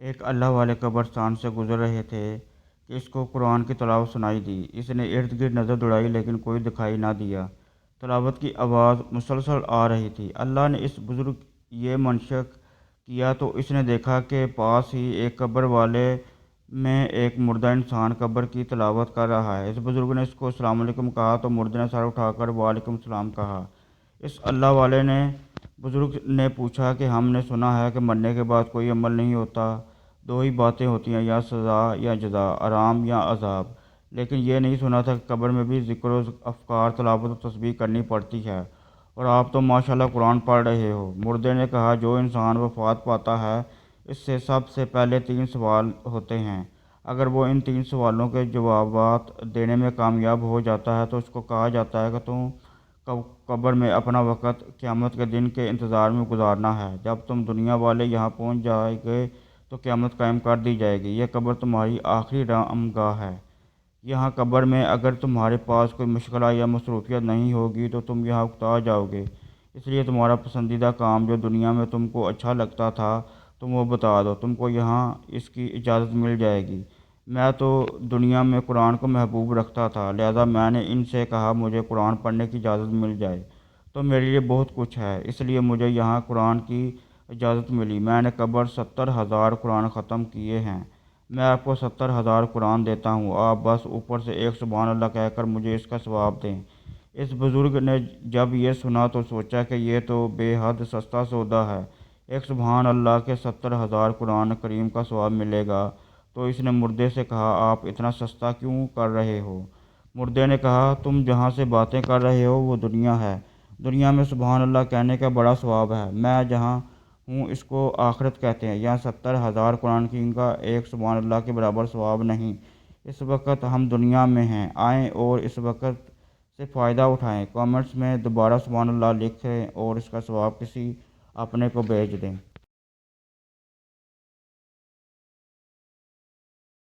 ایک اللہ والے قبرستان سے گزر رہے تھے کہ اس کو قرآن کی تلاوت سنائی دی۔ اس نے ارد گرد نظر دوڑائی لیکن کوئی دکھائی نہ دیا۔ تلاوت کی آواز مسلسل آ رہی تھی۔ اللہ نے اس بزرگ یہ منشق کیا تو اس نے دیکھا کہ پاس ہی ایک قبر والے میں ایک مردہ انسان قبر کی تلاوت کر رہا ہے۔ اس بزرگ نے اس کو السلام علیکم کہا تو مردے نے سر اٹھا کر وعلیکم السلام کہا۔ اس اللہ والے نے بزرگ نے پوچھا کہ ہم نے سنا ہے کہ مرنے کے بعد کوئی عمل نہیں ہوتا، دو ہی باتیں ہوتی ہیں، یا سزا یا جزا، آرام یا عذاب، لیکن یہ نہیں سنا تھا کہ قبر میں بھی ذکر و اذکار، تلاوت و تسبیح کرنی پڑتی ہے، اور آپ تو ماشاءاللہ قرآن پڑھ رہے ہو۔ مردے نے کہا جو انسان وفات پاتا ہے اس سے سب سے پہلے 3 سوال ہوتے ہیں۔ اگر وہ ان 3 سوالوں کے جوابات دینے میں کامیاب ہو جاتا ہے تو اس کو کہا جاتا ہے کہ تم قبر میں اپنا وقت قیامت کے دن کے انتظار میں گزارنا ہے۔ جب تم دنیا والے یہاں پہنچ جائیں گے تو قیامت قائم کر دی جائے گی۔ یہ قبر تمہاری آخری رحم گاہ ہے۔ یہاں قبر میں اگر تمہارے پاس کوئی مشغلہ یا مصروفیت نہیں ہوگی تو تم یہاں اکتا جاؤ گے۔ اس لیے تمہارا پسندیدہ کام جو دنیا میں تم کو اچھا لگتا تھا تم وہ بتا دو، تم کو یہاں اس کی اجازت مل جائے گی۔ میں تو دنیا میں قرآن کو محبوب رکھتا تھا، لہذا میں نے ان سے کہا مجھے قرآن پڑھنے کی اجازت مل جائے تو میرے لیے بہت کچھ ہے، اس لیے مجھے یہاں قرآن کی اجازت ملی۔ میں نے قبر 70,000 قرآن ختم کیے ہیں۔ میں آپ کو 70,000 قرآن دیتا ہوں، آپ بس اوپر سے ایک سبحان اللہ کہہ کر مجھے اس کا ثواب دیں۔ اس بزرگ نے جب یہ سنا تو سوچا کہ یہ تو بے حد سستا سودا ہے، ایک سبحان اللہ کے 70,000 قرآن کریم کا ثواب ملے گا۔ تو اس نے مردے سے کہا آپ اتنا سستا کیوں کر رہے ہو؟ مردے نے کہا تم جہاں سے باتیں کر رہے ہو وہ دنیا ہے، دنیا میں سبحان اللہ کہنے کا بڑا ثواب ہے، میں جہاں ہوں اس کو آخرت کہتے ہیں، یہاں 70,000 قرآن کریم کا ایک سبحان اللہ کے برابر ثواب نہیں۔ اس وقت ہم دنیا میں ہیں، آئیں اور اس وقت سے فائدہ اٹھائیں۔ کامنٹس میں دوبارہ سبحان اللہ لکھیں اور اس کا ثواب کسی اپنے کو بھیج دیں۔